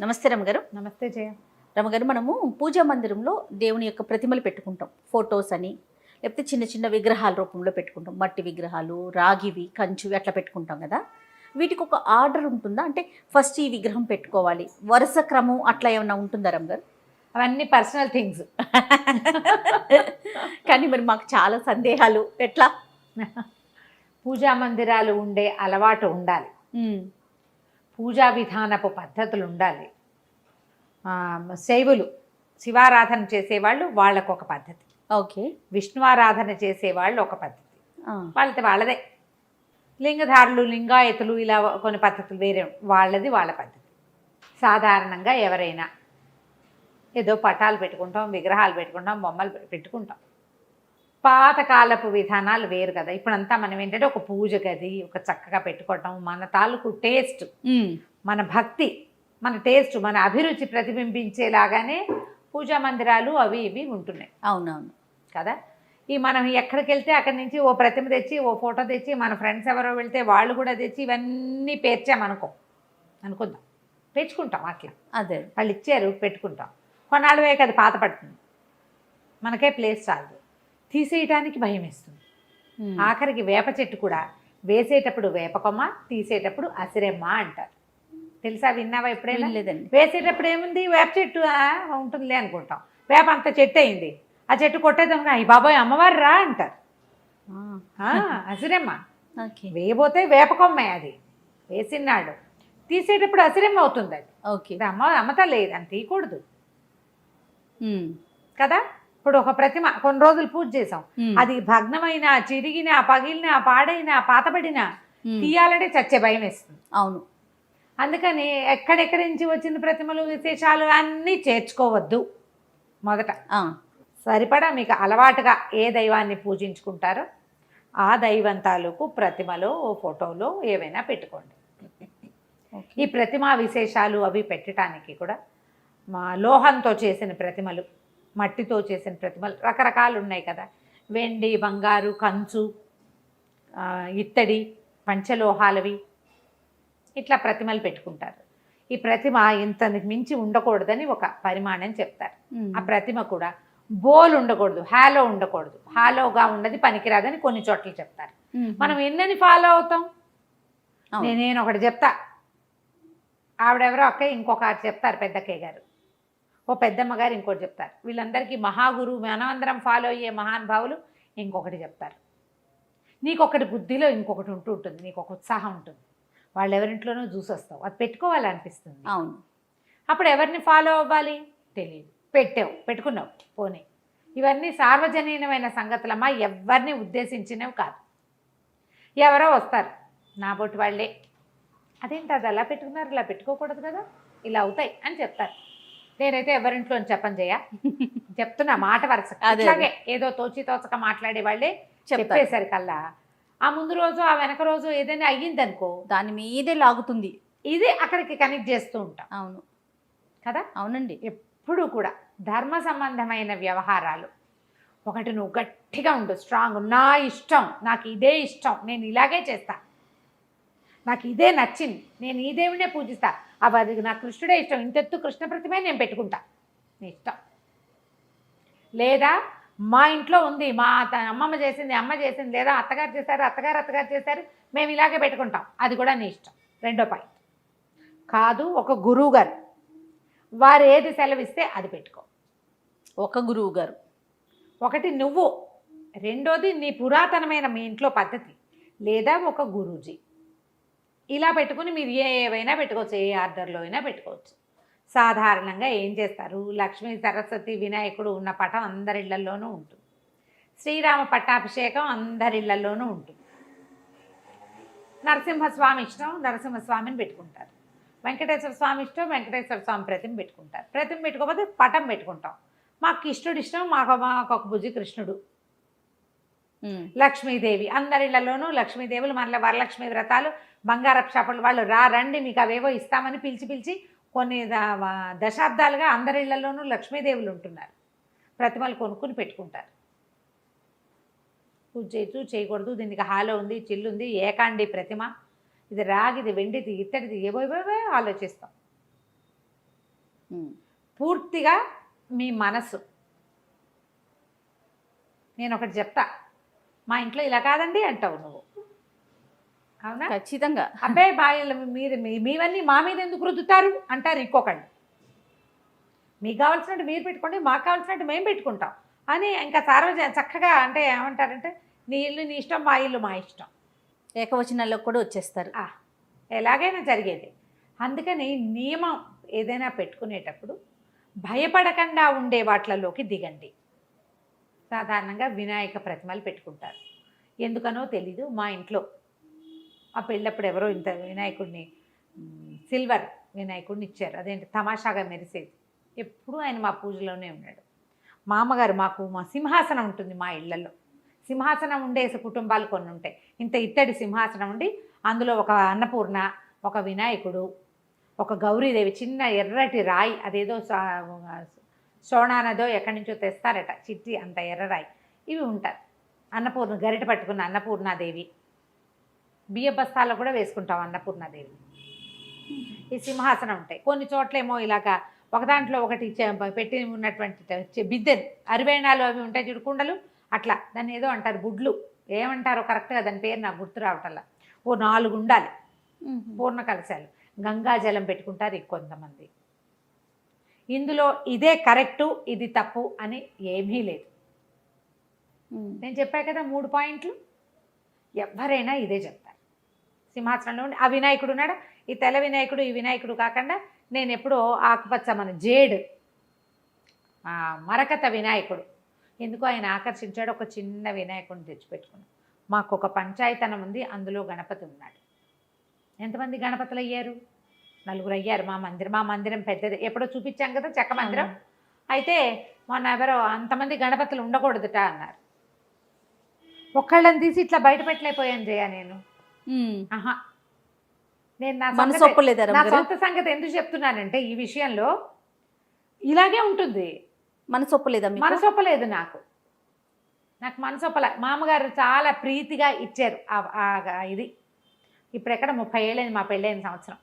నమస్తే రమగారు. నమస్తే జయ. రమగారు, మనము పూజా మందిరంలో దేవుని యొక్క ప్రతిమలు పెట్టుకుంటాం, ఫొటోస్ అని, లేకపోతే చిన్న చిన్న విగ్రహాల రూపంలో పెట్టుకుంటాం. మట్టి విగ్రహాలు, రాగివి, కంచువి అట్లా పెట్టుకుంటాం కదా. వీటికి ఒక ఆర్డర్ ఉంటుందా? అంటే ఫస్ట్ ఈ విగ్రహం పెట్టుకోవాలి, వరుస క్రమం అట్లా ఏమన్నా ఉంటుందా రమగారు? అవన్నీ పర్సనల్ థింగ్స్. కానీ మరి మాకు చాలా సందేహాలు. ఎట్లా? పూజా మందిరాలు ఉండే అలవాటు ఉండాలి, పూజా విధానపు పద్ధతులు ఉండాలి. శైవులు శివారాధన చేసేవాళ్ళు వాళ్ళకు ఒక పద్ధతి, ఓకే, విష్ణువారాధన చేసేవాళ్ళు ఒక పద్ధతి, వాళ్ళదే. లింగధారులు, లింగాయతులు ఇలా కొన్ని పద్ధతులు వేరే, వాళ్ళది వాళ్ళ పద్ధతి. సాధారణంగా ఎవరైనా ఏదో పటాలు పెట్టుకుంటాం, విగ్రహాలు పెట్టుకుంటాం, బొమ్మలు పెట్టుకుంటాం. పాతకాలపు విధానాలు వేరు కదా. ఇప్పుడంతా మనం ఏంటంటే ఒక పూజ గది ఒక చక్కగా పెట్టుకోవటం, మన తాలూకు టేస్ట్, మన భక్తి, మన టేస్ట్, మన అభిరుచి ప్రతిబింబించేలాగానే పూజా మందిరాలు అవి ఇవి ఉంటున్నాయి. అవునవును కదా. ఈ మనం ఎక్కడికి వెళ్తే అక్కడి నుంచి ఓ ప్రతిమ తెచ్చి, ఓ ఫోటో తెచ్చి, మన ఫ్రెండ్స్ ఎవరో వెళ్తే వాళ్ళు కూడా తెచ్చి ఇవన్నీ అనుకుందాం, పెంచుకుంటాం. అట్లా అదే వాళ్ళు ఇచ్చారు పెట్టుకుంటాం. కొన్నాళ్ళు వేయక అది పాత పడుతుంది, మనకే ప్లేస్ చాలదు, తీసేయటానికి భయం వేస్తుంది. ఆఖరికి వేప చెట్టు కూడా వేసేటప్పుడు వేపకొమ్మ, తీసేటప్పుడు అసిరెమ్మ అంటారు. తెలుసా, విన్నావా ఎప్పుడైనా? లేదండి. వేసేటప్పుడు ఏముంది, వేప చెట్టు ఉంటుందిలే అనుకుంటాం. వేప అంత చెట్టు అయింది, ఆ చెట్టు కొట్టేదాం, అయ్యి బాబాయ్ అమ్మవారు రా అంటారు. అసిరెమ్మ. వేయబోతే వేపకొమ్మే, అది వేసినాడు, తీసేటప్పుడు అసిరెమ్మ అవుతుంది. అది ఓకే, అమ్మతా లేదు అని తీయకూడదు కదా. ఇప్పుడు ఒక ప్రతిమ కొన్ని రోజులు పూజ చేసాం, అది భగ్నమైన, చిరిగిన, పగిలిన, పాడైన, పాతబడిన తీయాలంటే చచ్చే భయం వేస్తుంది. అవును. అందుకని ఎక్కడెక్కడి నుంచి వచ్చిన ప్రతిమలు, విశేషాలు అన్నీ చేర్చుకోవద్దు. మొదట సరిపడా మీకు అలవాటుగా ఏ దైవాన్ని పూజించుకుంటారో ఆ దైవం తాలూకు ప్రతిమలో, ఫోటోలో ఏవైనా పెట్టుకోండి. ఈ ప్రతిమా విశేషాలు అవి పెట్టడానికి కూడా లోహంతో చేసిన ప్రతిమలు, మట్టితో చేసిన ప్రతిమలు రకరకాలు ఉన్నాయి కదా. వెండి, బంగారు, కంచు, ఇత్తడి, పంచలోహాలవి ఇట్లా ప్రతిమలు పెట్టుకుంటారు. ఈ ప్రతిమ ఇంతకు మించి ఉండకూడదని ఒక పరిమాణం చెప్తారు. ఆ ప్రతిమ కూడా బోల్ ఉండకూడదు, హాలో ఉండకూడదు. హాలోగా ఉన్నది పనికిరాదని కొన్ని చోట్ల చెప్తారు. మనం ఎన్నని ఫాలో అవుతాం? నేను ఒకటి చెప్తా, ఆవిడెవరో అక్కయ్య ఇంకొక చెప్తారు, పెద్దక్కయ్య గారు, ఓ పెద్దమ్మ గారు ఇంకోటి చెప్తారు. వీళ్ళందరికీ మహాగురువు, మనమందరం ఫాలో అయ్యే మహానుభావులు ఇంకొకటి చెప్తారు. నీకొకటి బుద్ధిలో ఇంకొకటి ఉంటుంది, నీకు ఒక ఉత్సాహం ఉంటుంది, వాళ్ళు ఎవరింట్లోనో చూసి వస్తావు, అది పెట్టుకోవాలనిపిస్తుంది. అవును. అప్పుడు ఎవరిని ఫాలో అవ్వాలి తెలియదు, పెట్టుకున్నావు పోనీ. ఇవన్నీ సార్వజనీనమైన సంగతులమ్మా, ఎవరిని ఉద్దేశించినవి కాదు. ఎవరో వస్తారు, నా బొట్టు వాళ్ళే, అదేంటి అది అలా పెట్టుకున్నారు, ఇలా పెట్టుకోకూడదు కదా, ఇలా అవుతాయి అని చెప్తారు. నేనైతే ఎవరింట్లో చెప్పని చెప్తున్నా, మాట వరుస. అలాగే ఏదో తోచక మాట్లాడే వాళ్ళే చెప్పేసరికల్లా ఆ ముందు రోజు ఆ వెనక రోజు ఏదైనా అయ్యిందనుకో, దాని మీదే లాగుతుంది, ఇది అక్కడికి కనెక్ట్ చేస్తూ ఉంటాం. అవును కదా. అవునండి. ఎప్పుడు కూడా ధర్మ సంబంధమైన వ్యవహారాలు ఒకటి నువ్వు గట్టిగా ఉండు, స్ట్రాంగ్, నా ఇష్టం, నాకు ఇదే ఇష్టం, నేను ఇలాగే చేస్తా, నాకు ఇదే నచ్చింది, నేను ఈ దేవుడినే పూజిస్తా, అది నా కృష్ణుడే ఇష్టం, ఇంతెత్తు కృష్ణ ప్రతిమే నేను పెట్టుకుంటా, నీ ఇష్టం. లేదా మా ఇంట్లో ఉంది, మా అమ్మమ్మ చేసింది, అమ్మ చేసింది, లేదా అత్తగారు చేశారు, మేము ఇలాగే పెట్టుకుంటాం, అది కూడా నీ ఇష్టం. రెండో పాయింట్ కాదు, ఒక గురువు గారు వారు ఏది సెలవిస్తే అది పెట్టుకో. ఒక గురువు గారు ఒకటి నువ్వు, రెండోది నీ పురాతనమైన మీ ఇంట్లో పద్ధతి, లేదా ఒక గురూజీ, ఇలా పెట్టుకుని మీరు ఏవైనా పెట్టుకోవచ్చు, ఏ ఆర్డర్లో అయినా పెట్టుకోవచ్చు. సాధారణంగా ఏం చేస్తారు, లక్ష్మీ, సరస్వతి, వినాయకుడు ఉన్న పటం అందరిళ్లలోనూ ఉంటుంది, శ్రీరామ పట్టాభిషేకం అందరిళ్లలోనూ ఉంటుంది, నరసింహస్వామి ఇష్టం నరసింహస్వామిని పెట్టుకుంటారు, వెంకటేశ్వర స్వామి ఇష్టం వెంకటేశ్వర స్వామి ప్రతిమ పెట్టుకుంటారు. ప్రతిమ పెట్టుకోకపోతే పటం పెట్టుకుంటాం. మాకు కృష్ణుడు ఇష్టం, మాకు ఒక భుజి కృష్ణుడు. లక్ష్మీదేవి అందరిళ్లలోనూ లక్ష్మీదేవులు, మళ్ళీ వరలక్ష్మి వ్రతాలు, బంగారపు షాపులు వాళ్ళు రండి మీకు అవేవో ఇస్తామని పిలిచి కొన్ని దశాబ్దాలుగా అందరిళ్లలోనూ లక్ష్మీదేవులు ఉంటున్నారు. ప్రతిమలు కొనుక్కుని పెట్టుకుంటారు. పూజ చేయకూడదు, దీనికి హాలో ఉంది, చిల్లుంది, ఏకాండి ప్రతిమ, ఇది రాగిది, వెండిది, ఇత్తడిది, ఏవో ఆలోచిస్తాం. పూర్తిగా మీ మనసు. నేను ఒకటి చెప్తా, మా ఇంట్లో ఇలా కాదండి అంటావు నువ్వు, అవునా? ఖచ్చితంగా. అబ్బాయి బాయిలు మీరు మీవన్నీ మా మీద ఎందుకు రుద్దుతారు అంటారు ఇంకొకళ్ళు. మీకు కావాల్సినట్టు మీరు పెట్టుకోండి, మాకు కావాల్సినట్టు మేము పెట్టుకుంటాం అని ఇంకా చక్కగా అంటే ఏమంటారంటే, నీ ఇల్లు నీ ఇష్టం, మా ఇల్లు మా ఇష్టం, ఏకవచనాల్లో కూడా వచ్చేస్తారు. ఎలాగైనా జరిగేది. అందుకని నియమం ఏదైనా పెట్టుకునేటప్పుడు భయపడకుండా ఉండే వాటిలలోకి దిగండి. సాధారణంగా వినాయక ప్రతిమలు పెట్టుకుంటారు, ఎందుకనో తెలీదు. మా ఇంట్లో ఆ పెళ్ళప్పుడు ఎవరో ఇంత వినాయకుడిని సిల్వర్ వినాయకుడిని ఇచ్చారు, అదేంటి తమాషాగా మెరిసేది. ఎప్పుడూ ఆయన మా పూజలోనే ఉన్నాడు. మా అమ్మగారు మా సింహాసనం ఉంటుంది మా ఇళ్లలో. సింహాసనం ఉండే కుటుంబాలు కొన్ని ఉంటాయి. ఇంత ఇత్తడి సింహాసనం ఉండి అందులో ఒక అన్నపూర్ణ, ఒక వినాయకుడు, ఒక గౌరీదేవి, చిన్న ఎర్రటి రాయి, అదేదో సోనానదో ఎక్కడి నుంచో తెస్తారట, చిట్టి అంత ఎర్రరాయి, ఇవి ఉంటారు. అన్నపూర్ణ గరిట పట్టుకున్న అన్నపూర్ణాదేవి, బియ్య బస్తాల్లో కూడా వేసుకుంటాం అన్నపూర్ణాదేవి. ఈ సింహాసనం ఉంటాయి. కొన్ని చోట్లేమో ఇలాగా ఒక దాంట్లో ఒకటి పెట్టి ఉన్నటువంటి బిద్దెలు, అరివేణాలు అవి ఉంటాయి చూడు, కుండలు, అట్లా దాన్ని ఏదో అంటారు, బుడ్లు ఏమంటారో కరెక్ట్గా దాని పేరు నాకు గుర్తు రావటల్లా. ఓ 4 ఉండాలి పూర్ణ కలశాలు. గంగాజలం పెట్టుకుంటారు కొంతమంది. ఇందులో ఇదే కరెక్టు ఇది తప్పు అని ఏమీ లేదు. నేను చెప్పా కదా 3 పాయింట్లు, ఎవరైనా ఇదే చెప్తారు. సింహాసనంలో ఉండి ఆ వినాయకుడు ఉన్నాడు, ఈ తెల్ల వినాయకుడు ఈ వినాయకుడు కాకుండా నేను ఎప్పుడో ఆకుపచ్చ మన జేడు మరకత వినాయకుడు, ఎందుకు ఆయన ఆకర్షించాడు, ఒక చిన్న వినాయకుడిని తెచ్చిపెట్టుకున్నాం. మాకు ఒక పంచాయతనం ఉంది, అందులో గణపతి ఉన్నాడు. ఎంతమంది గణపతులు అయ్యారు? 4 అయ్యారు. మా మందిరం పెద్దది, ఎప్పుడో చూపించాం కదా చెక్క మందిరం. అయితే మొన్న ఎవరో అంతమంది గణపతులు ఉండకూడదుట అన్నారు. ఒక్కళ్ళని తీసి ఇట్లా బయట పెట్టలేకపోయాను జయ నేను. నేను నా సొంత సంగతి ఎందుకు చెప్తున్నానంటే, ఈ విషయంలో ఇలాగే ఉంటుంది. మనసొప్పలేదు నాకు మనసొప్పలే. మామగారు చాలా ప్రీతిగా ఇచ్చారు ఇది. ఇప్పుడు ఎక్కడ 30 ఏళ్ళైంది మా పెళ్ళైన సంవత్సరం.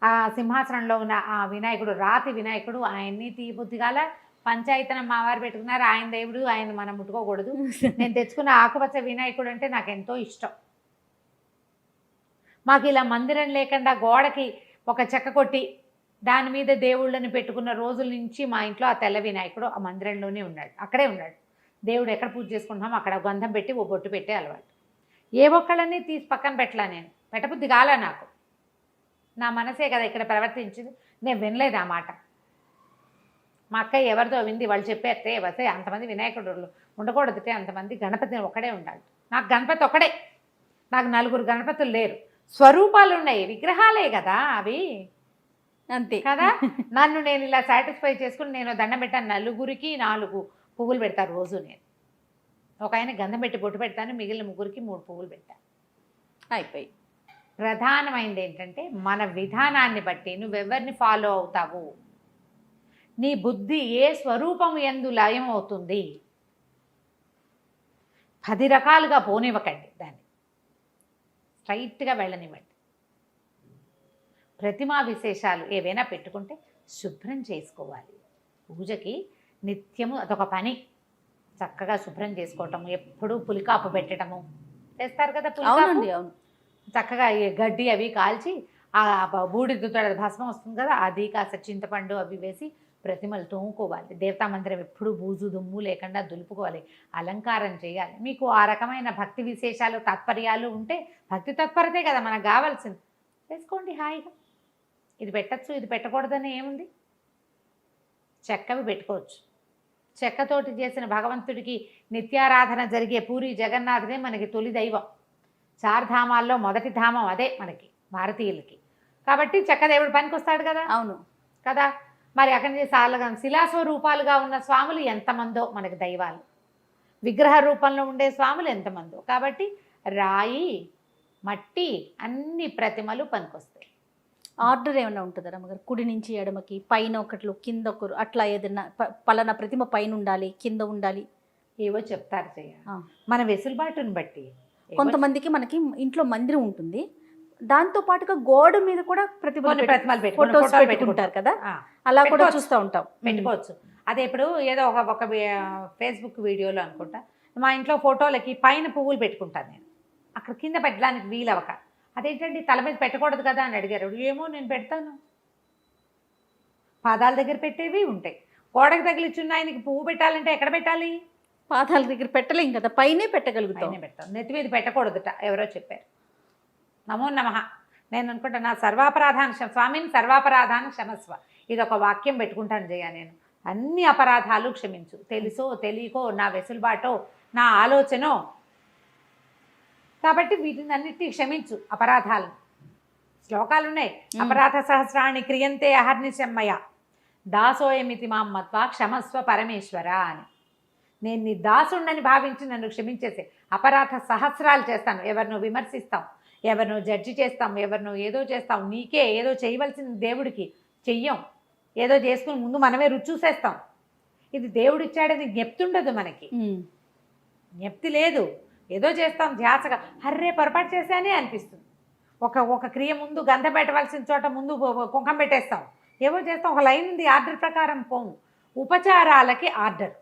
ఆ సింహాసనంలో ఉన్న ఆ వినాయకుడు, రాతి వినాయకుడు, ఆయన్ని తీబుద్ధిగాల పంచాయతనం మావారు పెట్టుకున్నారు. ఆయన దేవుడు, ఆయన మనం ముట్టుకోకూడదు. నేను తెచ్చుకున్న ఆకుపచ్చ వినాయకుడు అంటే నాకు ఎంతో ఇష్టం. మాకు ఇలా మందిరం లేకుండా గోడకి ఒక చెక్క కొట్టి దాని మీద దేవుళ్ళని పెట్టుకున్న రోజుల నుంచి మా ఇంట్లో ఆ తెల్ల వినాయకుడు ఆ మందిరంలోనే ఉన్నాడు, అక్కడే ఉన్నాడు. దేవుడు ఎక్కడ పూజ చేసుకుంటున్నామో అక్కడ గంధం పెట్టి ఓ బొట్టు పెట్టే అలవాటు. ఏ ఒక్కళ్ళని తీసి పక్కన పెట్టలా, నేను పెట్టబుద్ధి కాలా. నాకు నా మనసే కదా ఇక్కడ ప్రవర్తించింది, నేను వినలేదు ఆ మాట. మా అక్కయ్య ఎవరితో వింది, వాళ్ళు చెప్పేస్తే వస్తే అంతమంది వినాయకుడు ఉండకూడదుటే, అంతమంది గణపతి ఒక్కడే ఉండాలి. నాకు గణపతి ఒక్కడే, నాకు 4 గణపతులు లేరు. స్వరూపాలు ఉన్నాయి, విగ్రహాలే కదా అవి, అంతే కదా. నన్ను నేను ఇలా సాటిస్ఫై చేసుకుని నేను దండం పెట్టాను. 4కి 4 పువ్వులు పెడతాను రోజు. నేను ఒక ఆయన గంధం పెట్టి బొట్టు పెడతాను, మిగిలిన 3కి 3 పువ్వులు పెట్టాను, అయిపోయి. ప్రధానమైనది ఏంటంటే, మన విధానాన్ని బట్టి నువ్వెవరిని ఫాలో అవుతావు, నీ బుద్ధి ఏ స్వరూపం యందు లయం అవుతుంది. 10 రకాలుగా పోనివ్వకండి, దాన్ని స్ట్రైట్గా వెళ్ళనివ్వండి. ప్రతిమా విశేషాలు ఏవైనా పెట్టుకుంటే శుభ్రం చేసుకోవాలి. పూజకి నిత్యము అదొక పని, చక్కగా శుభ్రం చేసుకోవటము, ఎప్పుడూ పులికాపు పెట్టడము చేస్తారు కదా. పులికాపు చక్కగా గడ్డి అవి కాల్చి ఆ బూడిద భస్మం వస్తుంది కదా, అది కాస్త చింతపండు అవి వేసి ప్రతిమలు తోముకోవాలి. దేవతా మందిరం ఎప్పుడు బూజు దుమ్ము లేకుండా దులుపుకోవాలి, అలంకారం చేయాలి. మీకు ఆ రకమైన భక్తి విశేషాలు తాత్పర్యాలు ఉంటే, భక్తి తత్పరతే కదా మనకు కావాల్సింది, వేసుకోండి హాయిగా. ఇది పెట్టచ్చు ఇది పెట్టకూడదని ఏముంది, చెక్కవి పెట్టుకోవచ్చు. చెక్కతోటి చేసిన భగవంతుడికి నిత్యారాధన జరిగే పూరి జగన్నాథుడే మనకి తొలి దైవం. 4 ధామాల్లో మొదటి ధామం అదే మనకి భారతీయులకి. కాబట్టి చెక్కదేవుడు పనికి వస్తాడు కదా. అవును కదా. మరి అక్కడి నుంచి శిలాస్వరూపాలుగా ఉన్న స్వాములు ఎంతమందో మనకి దైవాలు, విగ్రహ రూపంలో ఉండే స్వాములు ఎంతమందో. కాబట్టి రాయి మట్టి అన్ని ప్రతిమలు పనికొస్తాయి. ఆర్డర్ ఏమైనా ఉంటుందా రమ్మగారు? కుడి నుంచి ఎడమకి, పైన ఒకట్లు కింద ఒకరు, అట్లా ఏదైనా పలానా ప్రతిమ పైన ఉండాలి కింద ఉండాలి ఏవో చెప్తారు చేయ, మన వెసులుబాటుని బట్టి. కొంతమందికి మనకి ఇంట్లో మందిరం ఉంటుంది, దాంతో పాటుగా గోడ మీద కూడా ప్రతిమలు పెట్టుకుంటారు కదా. అలా కూడా పెట్టుకోవచ్చు. చూస్తూ ఉంటాం. పెట్టుకోవచ్చు. అదే ఇప్పుడు ఏదో ఒక ఫేస్బుక్ వీడియోలో అనుకుంటా మా ఇంట్లో ఫోటోలకి పైన పువ్వులు పెట్టుకుంటాను నేను, అక్కడ కింద పెట్టడానికి వీలవక. అదేంటండి తల మీద పెట్టకూడదు కదా అని అడిగారు. ఏమో నేను పెడతాను. పాదాల దగ్గర పెట్టేవి ఉంటాయి. గోడకు తగిలిచ్చున్న ఆయనకి పువ్వు పెట్టాలంటే ఎక్కడ పెట్టాలి? పాదాల దగ్గర పెట్టలేం కదా, పైనే పెట్టగలుగుతాం. పైన పెడతాం. నెత్తి మీద పెట్టకూడదుట ఎవరో చెప్పారు. నమో నమః. నేను అనుకుంటా నా సర్వాపరాధాన్ని స్వామిని సర్వాపరాధాన్ని క్షమస్వ, ఇది ఒక వాక్యం పెట్టుకుంటాను జయ. నేను అన్ని అపరాధాలు క్షమించు, తెలుసో తెలియకో, నా వెసులుబాటో నా ఆలోచనో, కాబట్టి వీటిని అన్నిటినీ క్షమించు అపరాధాలను. శ్లోకాలు ఉన్నాయి. అపరాధ సహస్రాన్ని క్రియంతే అహర్నిశమ్మయ దాసోయమితి మాం మత్వా క్షమస్వ పరమేశ్వర అని. నేను నీ దాసుండని భావించి నన్ను క్షమించేసే. అపరాధ సహస్రాలు చేస్తాను. ఎవరినో విమర్శిస్తాం, ఎవరినో జడ్జి చేస్తాం, ఎవరినో ఏదో చేస్తాం. నీకే ఏదో చేయవలసిన దేవుడికి చెయ్యం. ఏదో చేసుకుని ముందు మనమే రుచి చూసేస్తాం. ఇది దేవుడు ఇచ్చాడని జ్ఞప్తుండదు మనకి. జ్ఞప్తి లేదు. ఏదో చేస్తాం ధ్యాసగా, హర్రే పొరపాటు చేశానే అనిపిస్తుంది. ఒక క్రియ ముందు గంధ పెట్టవలసిన చోట ముందు కుంకం పెట్టేస్తాం. ఏవో చేస్తాం. ఒక లైన్ ఉంది, ఆర్డర్ ప్రకారం పోము. ఉపచారాలకి ఆర్డర్,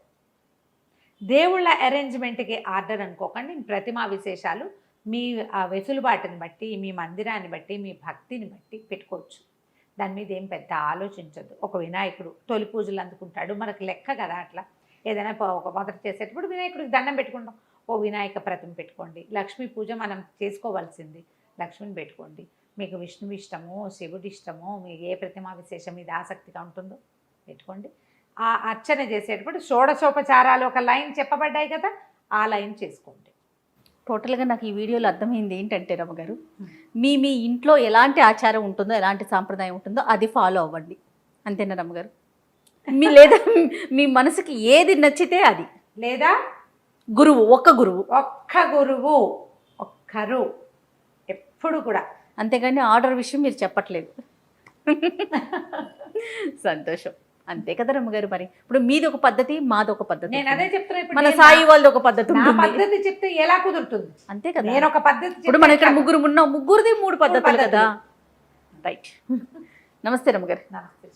దేవుళ్ళ అరేంజ్మెంట్కి ఆర్డర్ అనుకోకండి. ప్రతిమా విశేషాలు మీ ఆ వెసులుబాటుని బట్టి, మీ మందిరాన్ని బట్టి, మీ భక్తిని బట్టి పెట్టుకోవచ్చు. దాని మీద ఏం పెద్ద ఆలోచించదు. ఒక వినాయకుడు తొలి పూజలు అందుకుంటాడు, మనకు లెక్క కదా. అట్లా ఏదైనా ఒక మొదట చేసేటప్పుడు వినాయకుడికి దండం పెట్టుకుంటాం. ఓ వినాయక ప్రతిమ పెట్టుకోండి. లక్ష్మీ పూజ మనం చేసుకోవాల్సింది, లక్ష్మిని పెట్టుకోండి. మీకు విష్ణువు ఇష్టమో, శివుడి ఇష్టమో, మీకు ఏ ప్రతిమా విశేషం మీద ఆసక్తిగా ఉంటుందో పెట్టుకోండి. ఆ అర్చన చేసేటప్పుడు షోడశోపచారాలు ఒక లైన్ చెప్పబడ్డాయి కదా, ఆ లైన్ చేసుకోండి. టోటల్గా నాకు ఈ వీడియోలో అర్థమైంది ఏంటంటే రమ్మగారు, మీ ఇంట్లో ఎలాంటి ఆచారం ఉంటుందో, ఎలాంటి సాంప్రదాయం ఉంటుందో అది ఫాలో అవ్వండి. అంతేనా రమ్మగారు? లేదా మీ మనసుకి ఏది నచ్చితే అది. లేదా గురువు, ఒక్క గురువు ఒక్కరు ఎప్పుడు కూడా. అంతేగాని ఆర్డర్ విషయం మీరు చెప్పట్లేదు. సంతోషం. అంతే కదా రమ్మగారు. మరి ఇప్పుడు మీది ఒక పద్ధతి, మాది ఒక పద్ధతి. నేను అదే చెప్తున్నా. మన సాయి వాళ్ళది ఒక పద్ధతి. పద్ధతి చెప్తే ఎలా కుదురుతుంది? అంతే కదా. నేను ఒక పద్ధతి. ఇప్పుడు మన ఇక్కడ ముగ్గురు ఉన్నాం, ముగ్గురిది 3 పద్ధతులు కదా. రైట్. నమస్తే రమ్మగారు. నమస్తే.